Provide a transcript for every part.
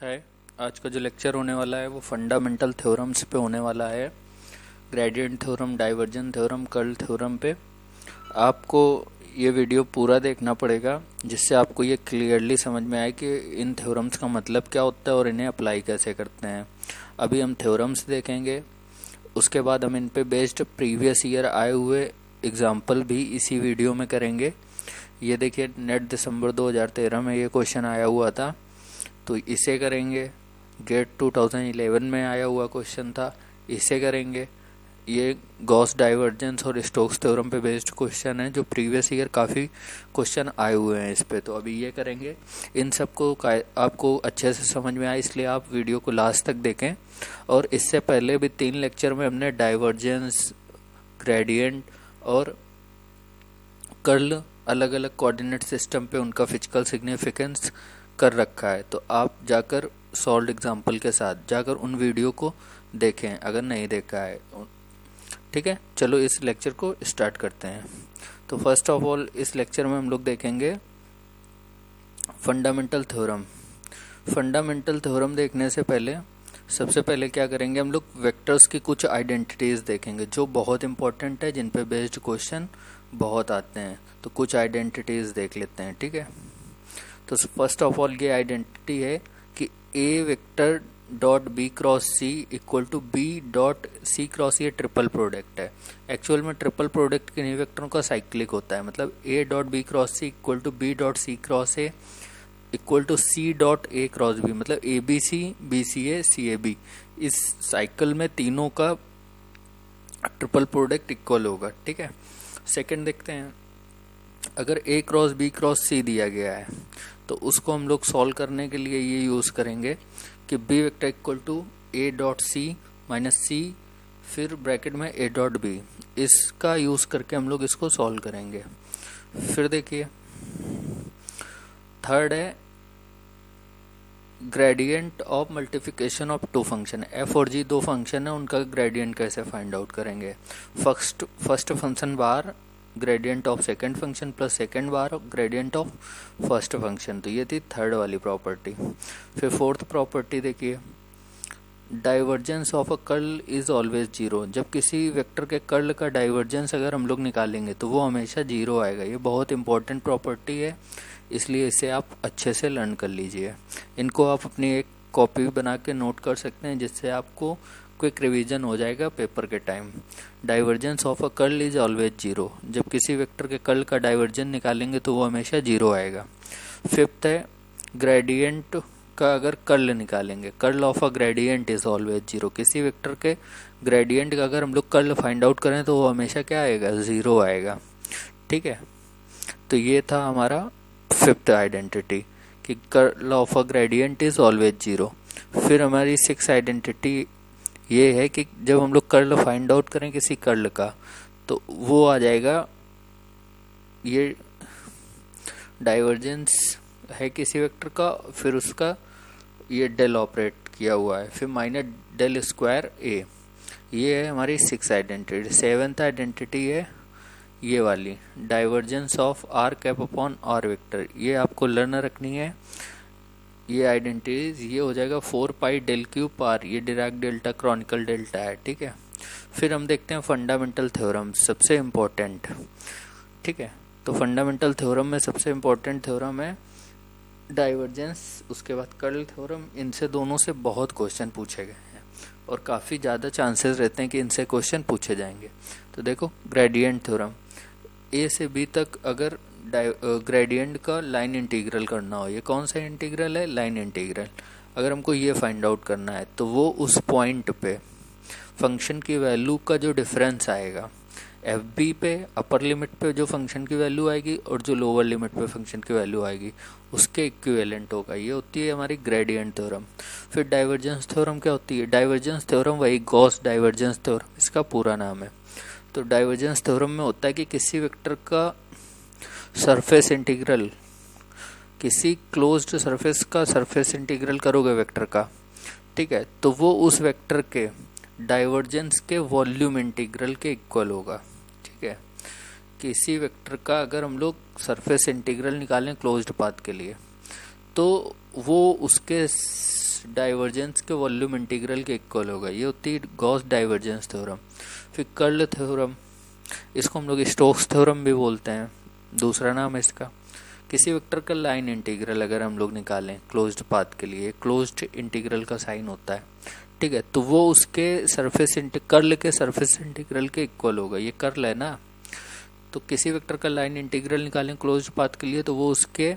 है। आज का जो लेक्चर होने वाला है वो फंडामेंटल थ्योरम्स पे होने वाला है। Gradient theorem, divergent theorem, curl theorem पे आपको ये वीडियो पूरा देखना पड़ेगा, जिससे आपको ये क्लियरली समझ में आए कि इन थ्योरम्स का मतलब क्या होता है और इन्हें अप्लाई कैसे करते हैं। अभी हम थ्योरम्स देखेंगे, उसके बाद हम इन पे बेस्ड प्रीवियस ईयर आए हुए एग्जाम्पल भी इसी वीडियो में करेंगे। ये देखिए, नेट दिसंबर 2013 में ये क्वेश्चन आया हुआ था, तो इसे करेंगे। गेट 2011 में आया हुआ क्वेश्चन था, इसे करेंगे। ये गॉस डाइवर्जेंस और स्टोक्स थ्योरम पे बेस्ड क्वेश्चन है, जो प्रीवियस ईयर काफ़ी क्वेश्चन आए हुए हैं इस पे, तो अभी ये करेंगे। इन सबको आपको अच्छे से समझ में आए, इसलिए आप वीडियो को लास्ट तक देखें। और इससे पहले भी 3 लेक्चर में हमने डाइवर्जेंस, ग्रेडियंट और कर्ल अलग अलग कोऑर्डिनेट सिस्टम पे उनका फिजिकल सिग्निफिकेंस कर रखा है, तो आप जाकर सॉल्व एग्जाम्पल के साथ जाकर उन वीडियो को देखें अगर नहीं देखा है। ठीक है, चलो इस लेक्चर को स्टार्ट करते हैं। तो फर्स्ट ऑफ ऑल इस लेक्चर में हम लोग देखेंगे फंडामेंटल थ्योरम। फंडामेंटल थ्योरम देखने से पहले सबसे पहले क्या करेंगे, हम लोग वेक्टर्स की कुछ आइडेंटिटीज़ देखेंगे जो बहुत इंपॉर्टेंट है, जिन पे बेस्ड क्वेश्चन बहुत आते हैं। तो कुछ आइडेंटिटीज़ देख लेते हैं, ठीक है। तो फर्स्ट ऑफ ऑल ये आइडेंटिटी है कि a vector dot b cross c equal to b dot c cross, ये ट्रिपल प्रोडक्ट है। एक्चुअल में ट्रिपल प्रोडक्ट किन्हीं वेक्टरों का साइक्लिक होता है, मतलब a dot b cross c equal to b dot c cross a equal to c dot a cross b, मतलब a b c, b c a, c a b. इस cycle में तीनों का ट्रिपल प्रोडक्ट इक्वल होगा, ठीक है। Second देखते हैं, अगर ए क्रॉस बी क्रॉस सी दिया गया है तो उसको हम लोग सॉल्व करने के लिए ये यूज़ करेंगे कि b vector equal to a dot c minus c, फिर ब्रैकेट में ए डॉट बी। इसका यूज़ करके हम लोग इसको सॉल्व करेंगे। फिर देखिए, थर्ड है gradient of multiplication of two function. F और जी दो फंक्शन है, उनका ग्रेडियंट कैसे फाइंड आउट करेंगे। फर्स्ट फंक्शन बार gradient of second function plus second बार ग्रेडियंट ऑफ फर्स्ट फंक्शन, तो ये थी थर्ड वाली प्रॉपर्टी। फिर फोर्थ प्रॉपर्टी देखिए, divergence of a curl is always zero. जब किसी वेक्टर के कर्ल का डाइवर्जेंस अगर हम लोग निकालेंगे तो वो हमेशा जीरो आएगा। ये बहुत इंपॉर्टेंट प्रॉपर्टी है, इसलिए इसे आप अच्छे से लर्न कर लीजिए। इनको आप अपनी एक कॉपी बना के नोट कर सकते हैं, जिससे आपको क्विक रिवीजन हो जाएगा पेपर के time. Divergence of a curl is always zero. जब किसी वेक्टर के कर्ल का डाइवर्जेंस निकालेंगे तो वो हमेशा जीरो आएगा। फिफ्थ है, ग्रेडियंट का अगर कर्ल निकालेंगे, curl of a gradient is always zero. किसी वेक्टर के ग्रेडियंट का अगर हम लोग कर्ल फाइंड आउट करें तो वो हमेशा क्या आएगा, जीरो आएगा, ठीक है। तो ये था हमारा फिफ्थ आइडेंटिटी कि curl of a gradient is always zero. फिर हमारी सिक्स आइडेंटिटी ये है कि जब हम लोग कर्ल फाइंड आउट करें किसी कर्ल का, तो वो आ जाएगा, ये डाइवर्जेंस है किसी वेक्टर का, फिर उसका ये डेल ऑपरेट किया हुआ है, फिर माइनस डेल स्क्वायर ए। ये है हमारी सिक्स आइडेंटिटी। सेवेंथ आइडेंटिटी है ये वाली, divergence of r cap upon r vector. ये आपको लर्न रखनी है। ये आइडेंटिटीज ये हो जाएगा 4 पाई डेल क्यूब आर, ये डिराक डेल्टा क्रॉनिकल डेल्टा है, ठीक है। फिर हम देखते हैं फंडामेंटल थ्योरम, सबसे इम्पोर्टेंट, ठीक है। तो फंडामेंटल थ्योरम में सबसे इम्पोर्टेंट थ्योरम है डाइवर्जेंस, उसके बाद कर्ल थ्योरम। इनसे दोनों से बहुत क्वेश्चन पूछे गए हैं और काफ़ी ज़्यादा चांसेस रहते हैं कि इनसे क्वेश्चन पूछे जाएंगे। तो देखो, ग्रेडियंट थ्योरम, ए से बी तक अगर ग्रेडियंट का लाइन इंटीग्रल करना हो, ये कौन सा इंटीग्रल है, लाइन इंटीग्रल। अगर हमको ये फाइंड आउट करना है तो वो उस पॉइंट पे फंक्शन की वैल्यू का जो डिफरेंस आएगा, एफ बी पे अपर लिमिट पे जो फंक्शन की वैल्यू आएगी और जो लोअर लिमिट पे फंक्शन की वैल्यू आएगी, उसके इक्विवेलेंट होगा। ये होती है हमारी ग्रेडियंट थ्योरम। फिर डाइवर्जेंस थ्योरम क्या होती है, डाइवर्जेंस थ्योरम वही गॉस डाइवर्जेंस थ्योरम इसका पूरा नाम है। तो डाइवर्जेंस थ्योरम में होता है कि किसी वेक्टर का सरफेस इंटीग्रल, किसी क्लोज्ड सरफेस का सरफेस इंटीग्रल करोगे वेक्टर का, ठीक है, तो वो उस वेक्टर के डाइवर्जेंस के वॉल्यूम इंटीग्रल के इक्वल होगा, ठीक है। किसी वेक्टर का अगर हम लोग सरफेस इंटीग्रल निकालें क्लोज्ड पाथ के लिए, तो वो उसके डाइवर्जेंस के वॉल्यूम इंटीग्रल के इक्वल होगा, ये होती है गॉस डाइवर्जेंस थ्योरम। फिर कर्ल थ्योरम, इसको हम लोग स्टोक्स थ्योरम भी बोलते हैं, दूसरा नाम है इसका। किसी वेक्टर का लाइन इंटीग्रल अगर हम लोग निकालें क्लोज्ड पाथ के लिए, क्लोज्ड इंटीग्रल का साइन होता है, ठीक है, तो वो उसके सरफेस कर्ल के सरफेस इंटीग्रल के इक्वल होगा, ये कर्ल है ना। तो किसी वेक्टर का लाइन इंटीग्रल निकालें क्लोज्ड पाथ के लिए तो वो उसके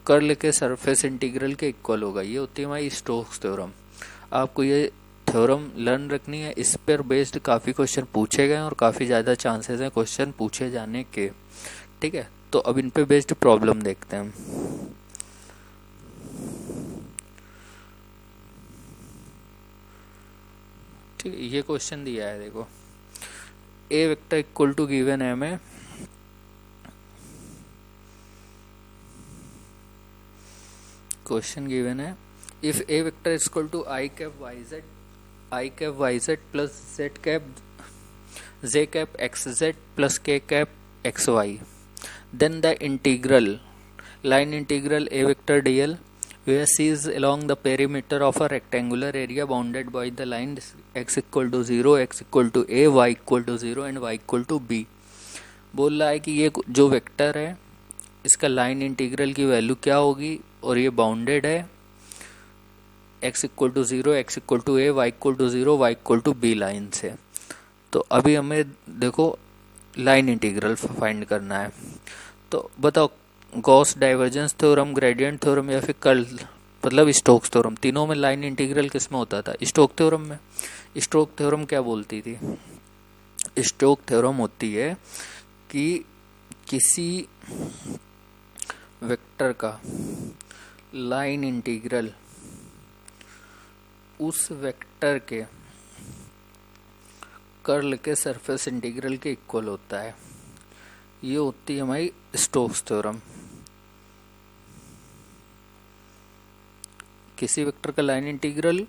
कर्ल के सरफेस इंटीग्रल के इक्वल होगा, ये होती है हमारी स्टोक्स थ्योरम। आपको ये थ्योरम लर्न रखनी है, इस पर बेस्ड काफ़ी क्वेश्चन पूछे गए और काफ़ी ज़्यादा चांसेस हैं क्वेश्चन पूछे जाने के, ठीक है। तो अब इन पे बेस्ड प्रॉब्लम देखते हैं हम। ठीक है, ये क्वेश्चन दिया है, देखो a vector equal to given है हमें क्वेश्चन गिवन है if a vector is equal to I cap Y Z plus z cap j cap x Z plus के cap x y, then the integral line integral a vector d l where C is along the perimeter of a rectangular area bounded by the line x equal to 0, x equal to a, y equal to 0 and y equal to b। बोल रहा है कि ये जो vector है इसका line integral की value क्या होगी और ये बाउंडेड है x equal to 0, x equal to a, y equal to 0, y equal to b line से। तो अभी हमें देखो लाइन इंटीग्रल फाइंड करना है, तो बताओ Gauss divergence theorem, gradient theorem या फिर कर्ल मतलब स्टोक्स थ्योरम, तीनों में लाइन इंटीग्रल किस में होता था? स्टोक थ्योरम में। स्टोक थ्योरम क्या बोलती थी? स्टोक थ्योरम होती है कि किसी वेक्टर का लाइन इंटीग्रल उस वेक्टर के कर्ल के सरफेस इंटीग्रल के इक्वल होता है, ये होती है हमारी स्टोक्स थ्योरम। किसी वेक्टर का लाइन इंटीग्रल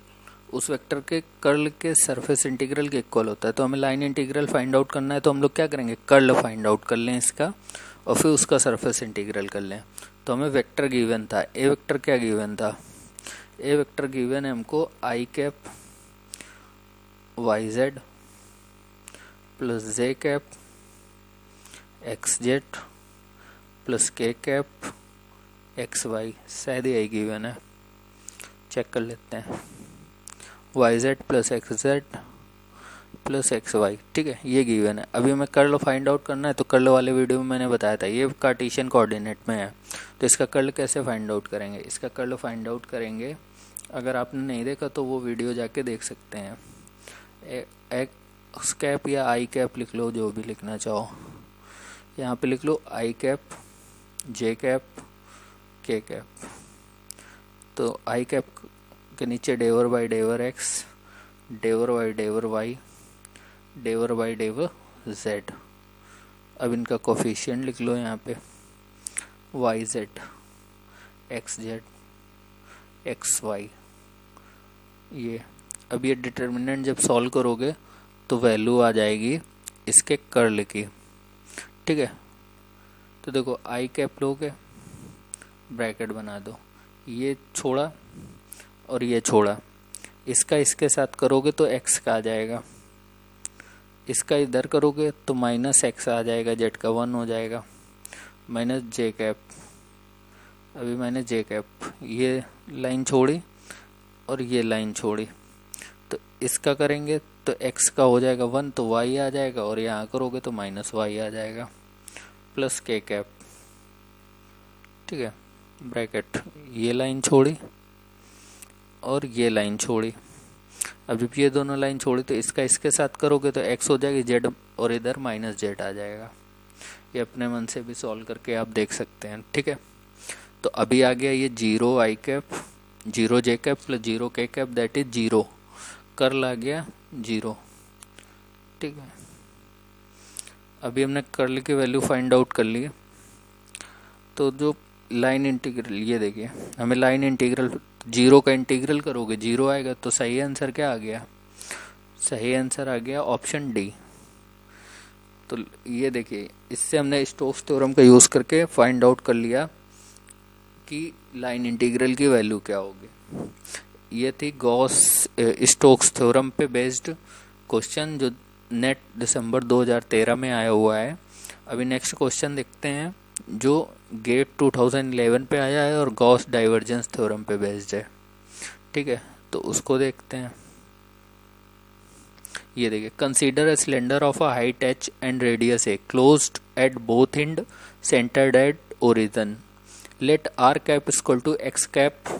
उस वेक्टर के कर्ल के सरफेस इंटीग्रल के इक्वल होता है, तो हमें लाइन इंटीग्रल फाइंड आउट करना है, तो हम लोग क्या करेंगे, कर्ल फाइंड आउट कर लें इसका और फिर उसका सरफेस इंटीग्रल कर लें। तो हमें वेक्टर गिवन था, ए वेक्टर क्या गिवन था? ए वेक्टर गिवन है हमको I cap Y Z plus J cap x Z plus के कैप एक्स वाई, शायद यही गिवन है, चेक कर लेते हैं। Y Z plus X Z plus X Y, ठीक है, ये गिवन है। अभी हमें कर्ल फाइंड आउट करना है, तो कर्ल वाले वीडियो में मैंने बताया था ये कार्टेशियन कोऑर्डिनेट में है, तो इसका कर्ल कैसे फाइंड आउट करेंगे? इसका कर्ल फाइंड आउट करेंगे, अगर आपने नहीं देखा तो वो वीडियो जाके देख सकते हैं। एक्स कैप या आई कैप लिख लो, जो भी लिखना चाहो। यहाँ पे लिख लो i cap, j cap, k cap. तो आई कैप के नीचे डेवर बाई डेवर एक्स, डेवर बाई डेवर वाई, डेवर बाई डेवर जेड। अब इनका कोफिशिएंट लिख लो यहाँ पे, y z, x z, x y. ये अब ये डिटर्मिनेंट जब सॉल्व करोगे तो वैल्यू आ जाएगी इसके कर्ल की, ठीक है। तो देखो आई कैप लोगे, ब्रैकेट बना दो, ये छोड़ा और ये छोड़ा, इसका इसके साथ करोगे तो एक्स का आ जाएगा, इसका इधर करोगे तो माइनस एक्स आ जाएगा, जेड का 1 हो जाएगा, माइनस जे कैप। अभी मैंने जे कैप ये लाइन छोड़ी और ये लाइन छोड़ी, तो इसका करेंगे तो x का हो जाएगा 1, तो y आ जाएगा, और यहाँ करोगे तो माइनस y आ जाएगा, प्लस के कैप, ठीक है, ब्रैकेट। ये लाइन छोड़ी और ये लाइन छोड़ी, अब जब ये दोनों लाइन छोड़ी तो इसका इसके साथ करोगे तो x हो जाएगी z, और इधर माइनस जेड आ जाएगा। ये अपने मन से भी सॉल्व करके आप देख सकते हैं, ठीक है। तो अभी आ गया ये 0 आई कैप, 0 जे कैप प्लस 0 के कैप, दैट इज 0, कर्ल आ गया 0, ठीक है। अभी हमने कर्ल की वैल्यू फाइंड आउट कर ली, तो जो लाइन इंटीग्रल, ये देखिए हमें लाइन इंटीग्रल 0 का इंटीग्रल करोगे 0 आएगा, तो सही आंसर क्या आ गया? सही आंसर आ गया ऑप्शन डी। तो ये देखिए इससे हमने स्टोक्स थ्योरम का यूज़ करके फाइंड आउट कर लिया कि लाइन इंटीग्रल की वैल्यू क्या होगी। ये थी गॉस स्टोक्स थ्योरम पे बेस्ड क्वेश्चन जो नेट दिसंबर 2013 में आया हुआ है। अभी नेक्स्ट क्वेश्चन देखते हैं जो गेट 2011 पे आया है और गॉस डाइवर्जेंस थ्योरम पे बेस्ड है। ठीक है, तो उसको देखते हैं। ये देखिए, consider a cylinder of a height h and radius a closed at both end centered at origin. Let r cap equal to x cap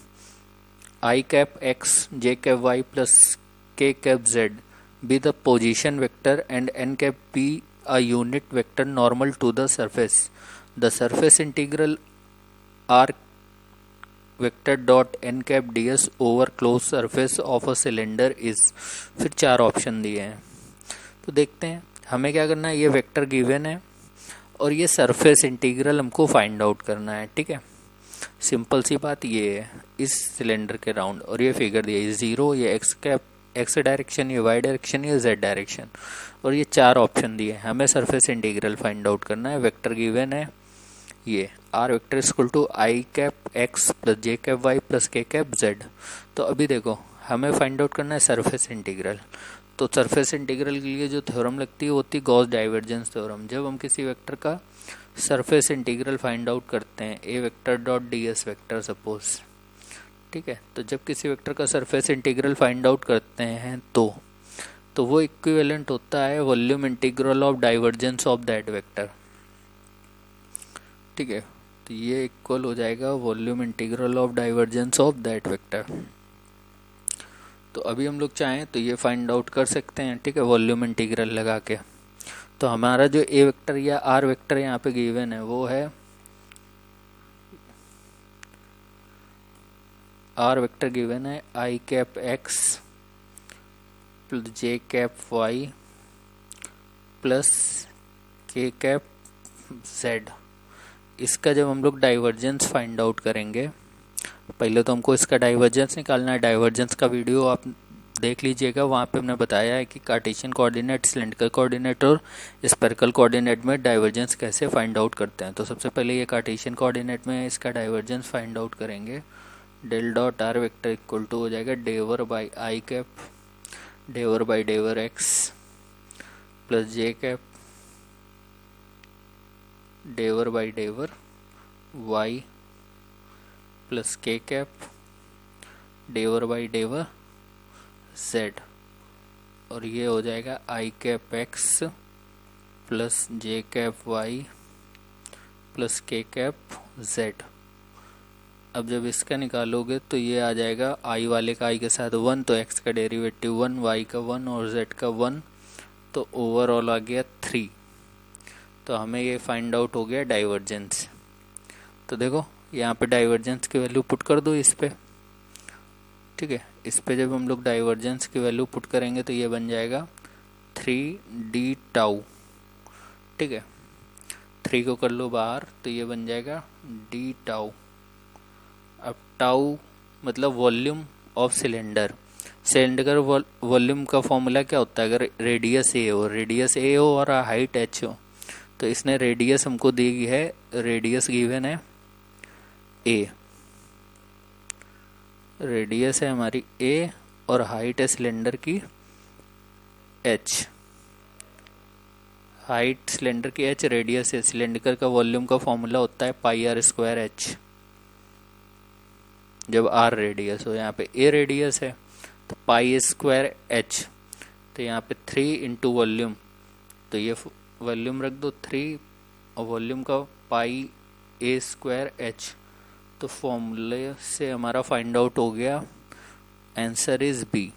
I cap x j cap y plus k cap z be the position vector and n cap be a unit vector normal to the surface. The surface integral r vector dot n cap ds over closed surface of a cylinder is। फिर 4 option दिए हैं, तो देखते हैं हमें क्या करना है। ये वेक्टर गिवन है और ये सरफेस इंटीग्रल हमको फाइंड आउट करना है। ठीक है, सिंपल सी बात ये है इस सिलेंडर के राउंड, और ये फिगर दिया है 0, ये एक्स कैप एक्स डायरेक्शन, ये वाई डायरेक्शन, ये जेड डायरेक्शन, और ये 4 ऑप्शन दिए हैं। हमें सरफेस इंटीग्रल फाइंड आउट करना है। वेक्टर गिवन है ये R vector equal to I cap x plus J cap Y plus के कैप जेड। तो अभी देखो हमें फाइंड आउट करना है सरफेस इंटीग्रल। तो सरफेस इंटीग्रल के लिए जो थ्योरम लगती है वो होती है गॉस डाइवर्जेंस थ्योरम। जब हम किसी वेक्टर का सरफेस इंटीग्रल फाइंड आउट करते हैं, a vector dot d s vector suppose. ठीक है, तो जब किसी वेक्टर का सरफेस इंटीग्रल फाइंड आउट करते हैं तो वो इक्विवेलेंट होता है volume integral of divergence of that vector. ठीक है, तो ये इक्वल हो जाएगा volume integral of divergence of that vector. तो अभी हम लोग चाहें तो ये फाइंड आउट कर सकते हैं। ठीक है, वॉल्यूम इंटीग्रल लगा के। तो हमारा जो ए वेक्टर या आर वेक्टर यहाँ पे गिवन है वो है, आर वेक्टर गिवन है आई कैप एक्स प्लस जे कैप वाई प्लस के कैप जेड। इसका जब हम लोग डाइवर्जेंस फाइंड आउट करेंगे, पहले तो हमको इसका डाइवर्जेंस निकालना है। डाइवर्जेंस का वीडियो आप देख लीजिएगा, वहाँ पे हमने बताया है कि कार्टेशियन कोऑर्डिनेट, सिलेंड्रिकल कोऑर्डिनेट और स्फेरिकल कोऑर्डिनेट में डाइवर्जेंस कैसे फाइंड आउट करते हैं। तो सबसे पहले ये कार्टेशियन कोऑर्डिनेट में इसका डाइवर्जेंस फाइंड आउट करेंगे। Del dot r vector equal to हो जाएगा डेवर बाई आई कैप डेवर बाई डेवर एक्स प्लस जे कैप डेवर बाई डेवर वाई प्लस के कैप डेवर बाई डेवर जेड, और ये हो जाएगा i cap x plus J cap Y plus के कैप जेड। अब जब इसका निकालोगे तो ये आ जाएगा आई वाले का आई के साथ 1, तो एक्स का डेरिवेटिव 1, वाई का 1 और जेड का 1, तो ओवरऑल आ गया 3। तो हमें ये फाइंड आउट हो गया डाइवर्जेंस। तो देखो यहाँ पे डाइवर्जेंस की वैल्यू पुट कर दो इस पे। ठीक है, इस पे जब हम लोग डाइवर्जेंस की वैल्यू पुट करेंगे तो ये बन जाएगा 3d टाउ। ठीक है, 3 को कर लो बाहर तो ये बन जाएगा d टाउ। अब टाउ मतलब volume of cylinder. Cylinder volume का फॉर्मूला क्या होता है? अगर रेडियस ए हो और हाइट h हो, तो इसने रेडियस हमको दी है, रेडियस गिवन है a, रेडियस है हमारी a और हाइट है सिलेंडर की h। हाइट सिलेंडर की h, रेडियस है सिलेंडर का वॉल्यूम का फॉर्मूला होता है पाई आर स्क्वायर h जब r रेडियस हो। यहाँ पे a रेडियस है तो पाई स्क्वायर h, तो यहाँ पे 3 इंटू वॉल्यूम, तो ये वॉल्यूम रख दो 3 और वॉल्यूम का पाई a स्क्वायर h। तो फॉर्मूले से हमारा फाइंड आउट हो गया, आंसर इज बी।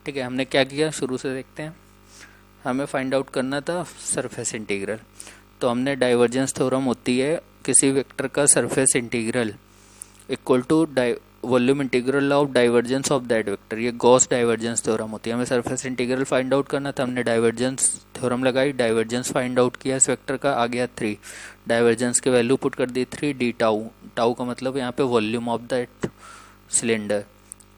ठीक है, हमने क्या किया शुरू से देखते हैं। हमें फाइंड आउट करना था सरफेस इंटीग्रल, तो हमने डाइवर्जेंस थ्योरम होती है किसी वेक्टर का surface integral equal to volume integral of divergence of that vector, ये गॉस डाइवर्जेंस थ्योरम होती है। हमें सरफेस इंटीग्रल फाइंड आउट करना था, हमने डाइवर्जेंस थ्योरम लगाई, डाइवर्जेंस फाइंड आउट किया इस वेक्टर का, आ गया 3। डाइवर्जेंस की वैल्यू पुट कर दी 3d टाउ। टाउ का मतलब यहाँ पे वॉल्यूम ऑफ दैट सिलेंडर,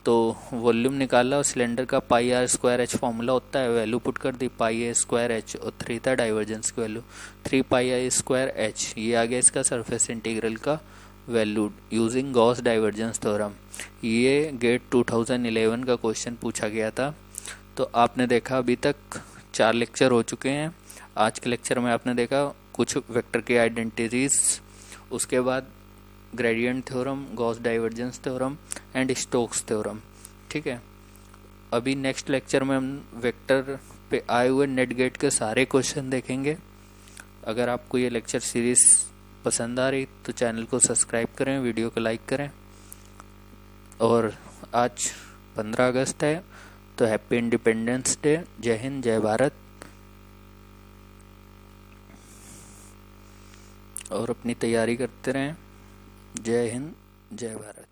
तो वॉल्यूम निकाला और सिलेंडर का पाई आर स्क्वायर एच फॉर्मूला होता है, वैल्यू पुट कर दी पाई ए स्क्वायर एच और 3 था डाइवर्जेंस की वैल्यू 3 पाई आई स्क्वायर एच। ये आ गया इसका सरफेस इंटीग्रल का valued using Gauss divergence theorem. ये गेट 2011 का क्वेश्चन पूछा गया था। तो आपने देखा अभी तक 4 लेक्चर हो चुके हैं। आज के लेक्चर में आपने देखा कुछ वेक्टर की आइडेंटिटीज, उसके बाद gradient theorem, Gauss divergence theorem and Stokes theorem. ठीक है, अभी नेक्स्ट लेक्चर में हम वेक्टर पे आए हुए नेट गेट के सारे क्वेश्चन देखेंगे। अगर आपको ये लेक्चर सीरीज पसंद आ रही तो चैनल को सब्सक्राइब करें, वीडियो को लाइक करें। और आज 15 अगस्त है, तो हैप्पी इंडिपेंडेंस डे। जय हिंद, जय भारत। और अपनी तैयारी करते रहें। जय हिंद, जय भारत।